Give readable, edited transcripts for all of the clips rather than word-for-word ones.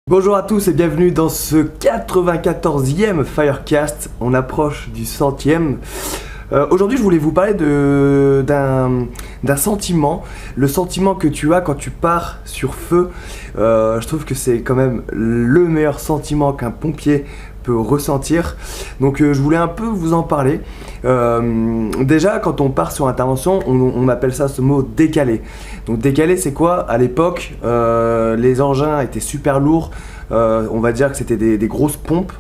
Bonjour à tous et bienvenue dans ce 94e Firecast. On approche du 100e. Aujourd'hui je voulais vous parler d'un sentiment, le sentiment que tu as quand tu pars sur feu. Je trouve que c'est quand même le meilleur sentiment qu'un pompier peut ressentir. Donc je voulais un peu vous en parler. Déjà quand on part sur intervention, on appelle ça ce mot décalé. Donc décalé c'est quoi? À l'époque les engins étaient super lourds. On va dire que c'était des grosses pompes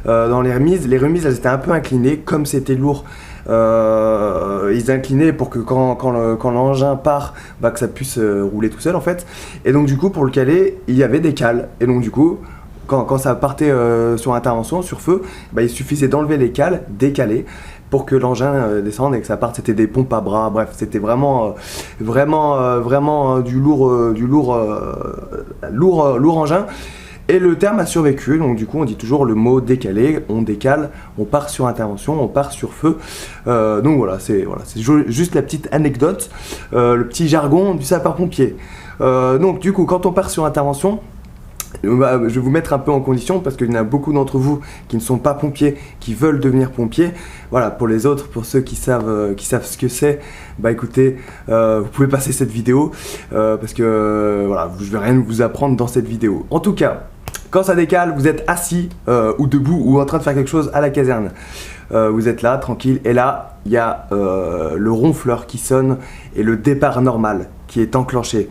dans les remises. Les remises elles étaient un peu inclinées, comme c'était lourd. Ils inclinaient pour que quand l'engin part, que ça puisse rouler tout seul en fait. Et donc du coup pour le caler, il y avait des cales. Et donc du coup quand ça partait sur intervention, sur feu, il suffisait d'enlever les cales, décaler, pour que l'engin descende et que ça parte. C'était des pompes à bras, bref, c'était vraiment du lourd engin. Et le terme a survécu, donc du coup on dit toujours le mot décalé, on décale, on part sur intervention, on part sur feu. Donc voilà, c'est juste la petite anecdote, le petit jargon du sapeur-pompier. Donc du coup quand on part sur intervention, je vais vous mettre un peu en condition parce qu'il y en a beaucoup d'entre vous qui ne sont pas pompiers, qui veulent devenir pompiers. Voilà, pour les autres, pour ceux qui savent ce que c'est, écoutez, vous pouvez passer cette vidéo parce que voilà, je vais rien vous apprendre dans cette vidéo. En tout cas, quand ça décale, vous êtes assis ou debout ou en train de faire quelque chose à la caserne. Vous êtes là, tranquille, et là, il y a le ronfleur qui sonne et le départ normal qui est enclenché.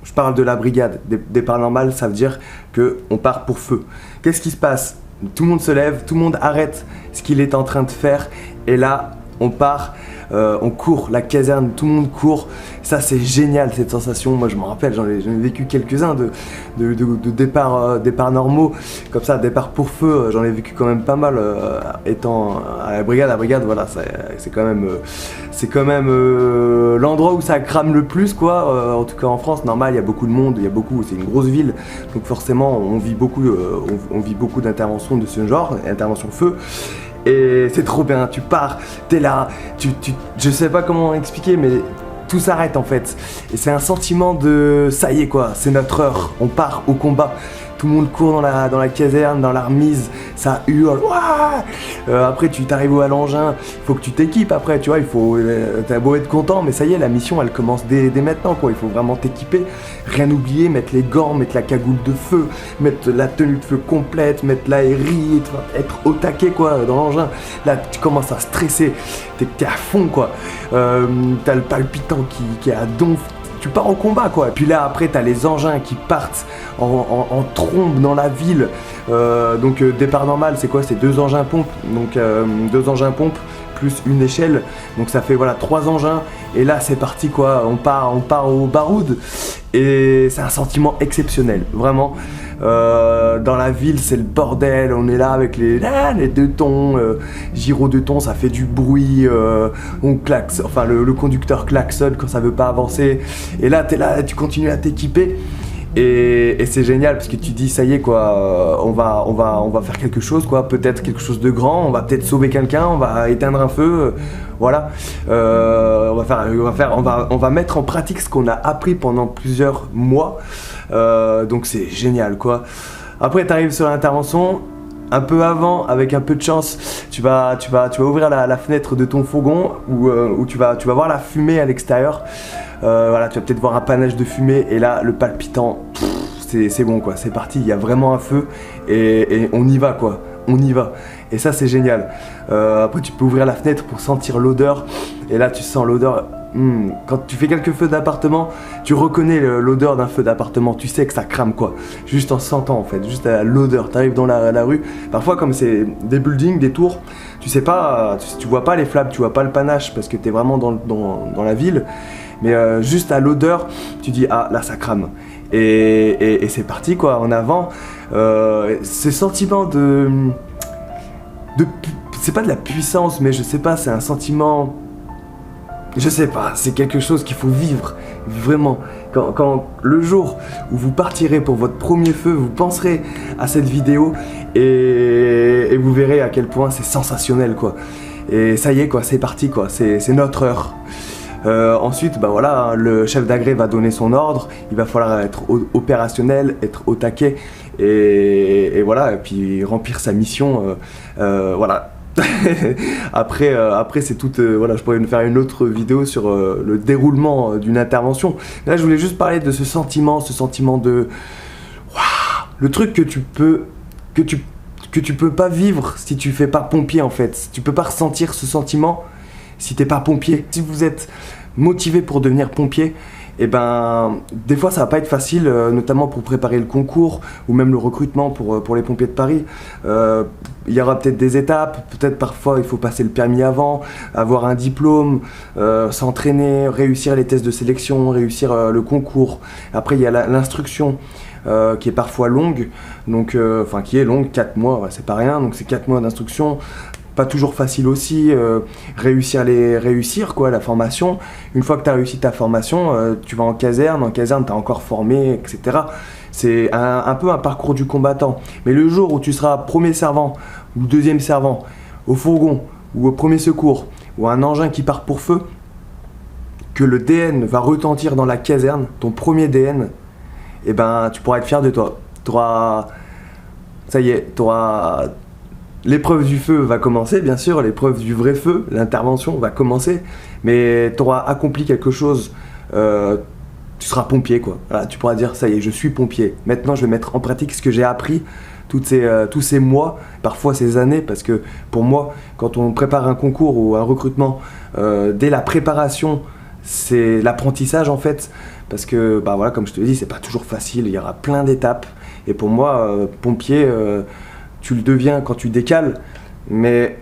Je parle de la brigade. Départ normal, ça veut dire qu'on part pour feu. Qu'est-ce qui se passe? Tout le monde se lève, tout le monde arrête ce qu'il est en train de faire, et là, on part. On court, la caserne, tout le monde court. Ça c'est génial cette sensation. Moi je me rappelle, j'en ai vécu quelques-uns de départs normaux, comme ça, départ pour feu, j'en ai vécu quand même pas mal étant à la brigade. La brigade, voilà, c'est quand même l'endroit où ça crame le plus, quoi. En tout cas en France, normal, il y a beaucoup de monde, c'est une grosse ville, donc forcément on vit beaucoup d'interventions de ce genre, interventions feu. Et c'est trop bien, tu pars, t'es là, je sais pas comment expliquer, mais tout s'arrête en fait. Et c'est un sentiment de ça y est quoi, c'est notre heure, on part au combat. Tout le monde court dans la caserne, dans la remise, ça hurle. Après tu t'arrives à l'engin, il faut que tu t'équipes après, tu vois, t'as beau être content, mais ça y est, la mission elle commence dès maintenant quoi. Il faut vraiment t'équiper, rien oublier, mettre les gants, mettre la cagoule de feu, mettre la tenue de feu complète, mettre l'aérie, être au taquet quoi dans l'engin. Là tu commences à stresser, t'es à fond quoi. T'as le palpitant qui est à donf. Tu pars au combat quoi. Et puis là après t'as les engins qui partent en trombe dans la ville. Donc départ normal c'est quoi? C'est deux engins pompes. Donc deux engins pompes plus une échelle. Donc ça fait voilà 3 engins. Et là c'est parti quoi. On part au baroud. Et c'est un sentiment exceptionnel, vraiment. Dans la ville c'est le bordel, on est là avec les 2 tons, gyro 2 tons, ça fait du bruit, on klaxonne, enfin le conducteur klaxonne quand ça veut pas avancer, et là t'es là, tu continues à t'équiper, et c'est génial parce que tu dis ça y est quoi, on va faire quelque chose quoi, peut-être quelque chose de grand, on va peut-être sauver quelqu'un, on va éteindre un feu, voilà, on va mettre en pratique ce qu'on a appris pendant plusieurs mois. Donc c'est génial quoi. Après t'arrives sur l'intervention, un peu avant, avec un peu de chance, tu vas ouvrir la fenêtre de ton fourgon où tu vas voir la fumée à l'extérieur. Voilà, tu vas peut-être voir un panache de fumée, et là le palpitant, c'est bon quoi, c'est parti, il y a vraiment un feu et on y va quoi, on y va. Et ça c'est génial. Après tu peux ouvrir la fenêtre pour sentir l'odeur, et là tu sens l'odeur. Quand tu fais quelques feux d'appartement, tu reconnais l'odeur d'un feu d'appartement, tu sais que ça crame quoi, juste en sentant en fait, juste à l'odeur. T'arrives dans la rue, parfois comme c'est des buildings, des tours, tu sais pas, tu vois pas les flammes, tu vois pas le panache parce que t'es vraiment dans la ville, mais juste à l'odeur, tu dis ah là ça crame, et c'est parti quoi, en avant. Ce sentiment de c'est pas de la puissance, mais je sais pas, c'est un sentiment. Je sais pas, c'est quelque chose qu'il faut vivre, vraiment. Quand le jour où vous partirez pour votre premier feu, vous penserez à cette vidéo et vous verrez à quel point c'est sensationnel quoi. Et ça y est quoi, c'est parti quoi, c'est notre heure. Ensuite, bah voilà, le chef d'agré va donner son ordre, il va falloir être opérationnel, être au taquet et voilà, et puis remplir sa mission. Voilà. Après c'est tout. Voilà, je pourrais faire une autre vidéo sur le déroulement d'une intervention. Là, je voulais juste parler de ce sentiment de le truc que tu peux pas vivre si tu fais pas pompier en fait. Tu peux pas ressentir ce sentiment si t'es pas pompier. Si vous êtes motivé pour devenir pompier, et ben des fois ça va pas être facile, notamment pour préparer le concours ou même le recrutement pour les pompiers de Paris. Il y aura peut-être des étapes, peut-être parfois il faut passer le permis avant, avoir un diplôme, s'entraîner, réussir les tests de sélection, réussir le concours. Après il y a l'instruction qui est parfois longue, donc enfin qui est longue, 4 mois, ouais, c'est pas rien, donc c'est 4 mois d'instruction. Pas toujours facile aussi, réussir quoi, la formation. Une fois que tu as réussi ta formation, tu vas en caserne tu es encore formé, etc. C'est un peu un parcours du combattant. Mais le jour où tu seras premier servant ou deuxième servant au fourgon ou au premier secours ou un engin qui part pour feu, que le DN va retentir dans la caserne, ton premier DN, et ben tu pourras être fier de toi. Ça y est, l'épreuve du feu va commencer, bien sûr, l'épreuve du vrai feu, l'intervention va commencer, mais tu auras accompli quelque chose, tu seras pompier quoi. Voilà, tu pourras dire ça y est, je suis pompier. Maintenant, je vais mettre en pratique ce que j'ai appris tous ces mois, parfois ces années, parce que pour moi, quand on prépare un concours ou un recrutement, dès la préparation, c'est l'apprentissage en fait, parce que bah voilà, comme je te l'ai dit, c'est pas toujours facile, il y aura plein d'étapes, et pour moi, pompier, tu le deviens quand tu décales, mais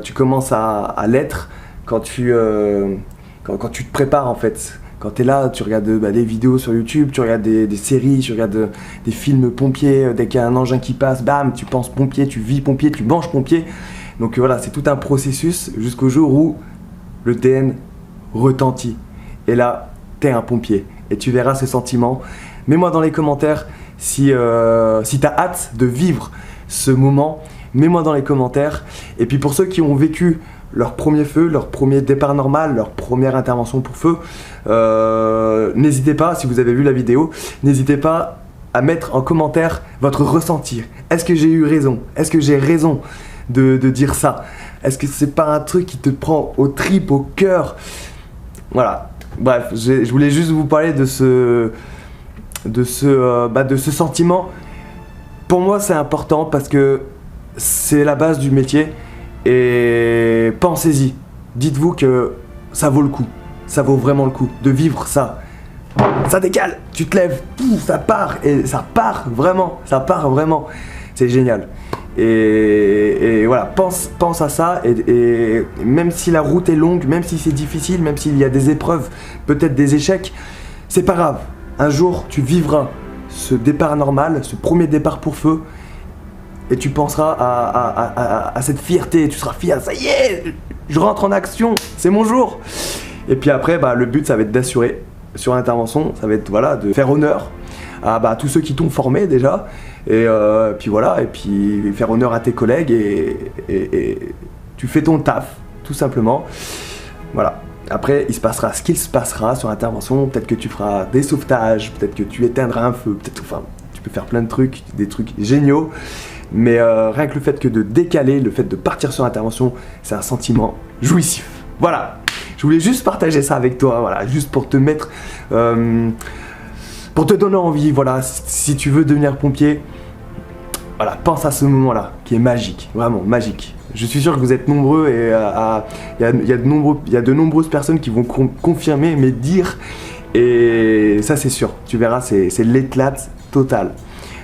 tu commences à l'être quand tu te prépares en fait. Quand tu es là, tu regardes des vidéos sur YouTube, tu regardes des séries, tu regardes des films pompiers, dès qu'il y a un engin qui passe, bam, tu penses pompier, tu vis pompier, tu manges pompier. Donc voilà, c'est tout un processus jusqu'au jour où le DN retentit. Et là, tu es un pompier. Et tu verras ce sentiment. Mets-moi dans les commentaires si tu as hâte de vivre ce moment, mets-moi dans les commentaires. Et puis pour ceux qui ont vécu leur premier feu, leur premier départ normal, leur première intervention pour feu, n'hésitez pas, si vous avez vu la vidéo, n'hésitez pas à mettre en commentaire votre ressenti. Est-ce que j'ai eu raison? Est-ce que j'ai raison de dire ça? Est-ce que c'est pas un truc qui te prend aux tripes, au cœur? Voilà, bref, je voulais juste vous parler de ce sentiment. Pour moi, c'est important parce que c'est la base du métier et pensez-y. Dites-vous que ça vaut le coup, ça vaut vraiment le coup de vivre ça. Ça décale, tu te lèves, ça part et ça part vraiment, c'est génial. Et voilà, pense à ça et même si la route est longue, même si c'est difficile, même s'il y a des épreuves, peut-être des échecs, c'est pas grave. Un jour, tu vivras ce départ normal, ce premier départ pour feu, et tu penseras à cette fierté, tu seras fier, ça y est, je rentre en action, c'est mon jour. Et puis après, le but, ça va être d'assurer sur l'intervention, ça va être voilà, de faire honneur à tous ceux qui t'ont formé déjà, et puis voilà, et puis faire honneur à tes collègues, et tu fais ton taf, tout simplement. Voilà. Après, il se passera ce qu'il se passera sur l'intervention. Peut-être que tu feras des sauvetages, peut-être que tu éteindras un feu, enfin, tu peux faire plein de trucs, des trucs géniaux. Mais rien que le fait que de décaler, le fait de partir sur l'intervention, c'est un sentiment jouissif. Voilà, je voulais juste partager ça avec toi, voilà, juste pour te mettre, pour te donner envie, voilà, si tu veux devenir pompier, voilà, pense à ce moment-là, qui est magique, vraiment magique. Je suis sûr que vous êtes nombreux et il y a de nombreuses personnes qui vont confirmer mes dires, et ça c'est sûr, tu verras, c'est l'éclate totale.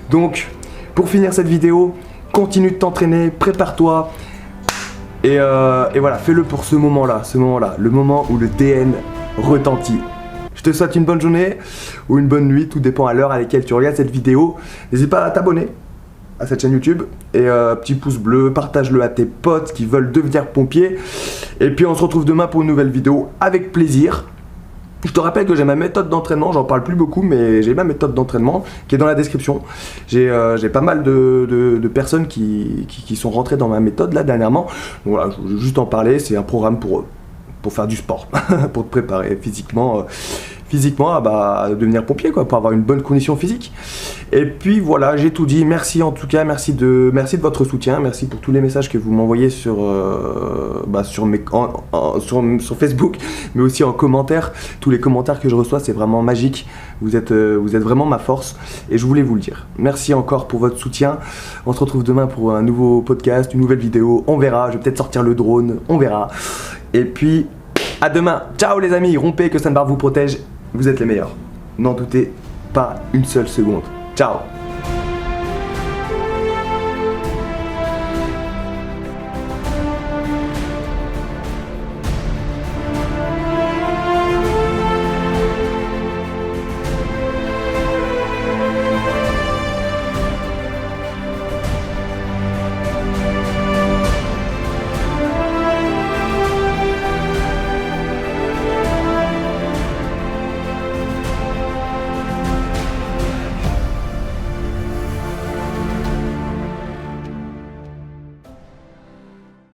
Donc, pour finir cette vidéo, continue de t'entraîner, prépare-toi, et voilà, fais-le pour ce moment-là, le moment où le DN retentit. Je te souhaite une bonne journée ou une bonne nuit, tout dépend à l'heure à laquelle tu regardes cette vidéo. N'hésite pas à t'abonner à cette chaîne YouTube, et petit pouce bleu, partage-le à tes potes qui veulent devenir pompiers, et puis on se retrouve demain pour une nouvelle vidéo avec plaisir. Je te rappelle que j'ai ma méthode d'entraînement, j'en parle plus beaucoup, mais j'ai ma méthode d'entraînement qui est dans la description. J'ai pas mal de personnes qui sont rentrées dans ma méthode là dernièrement, donc voilà, je veux juste en parler, c'est un programme pour faire du sport, pour te préparer physiquement à devenir pompier, quoi, pour avoir une bonne condition physique. Et puis voilà, j'ai tout dit. Merci en tout cas, merci de votre soutien, merci pour tous les messages que vous m'envoyez sur Facebook, mais aussi en commentaire. Tous les commentaires que je reçois, c'est vraiment magique. Vous êtes vraiment ma force et je voulais vous le dire. Merci encore pour votre soutien. On se retrouve demain pour un nouveau podcast, une nouvelle vidéo. On verra. Je vais peut-être sortir le drone. On verra. Et puis à demain. Ciao les amis. Rompez, que Sainte Barbe vous protège. Vous êtes les meilleurs. N'en doutez pas une seule seconde. Ciao.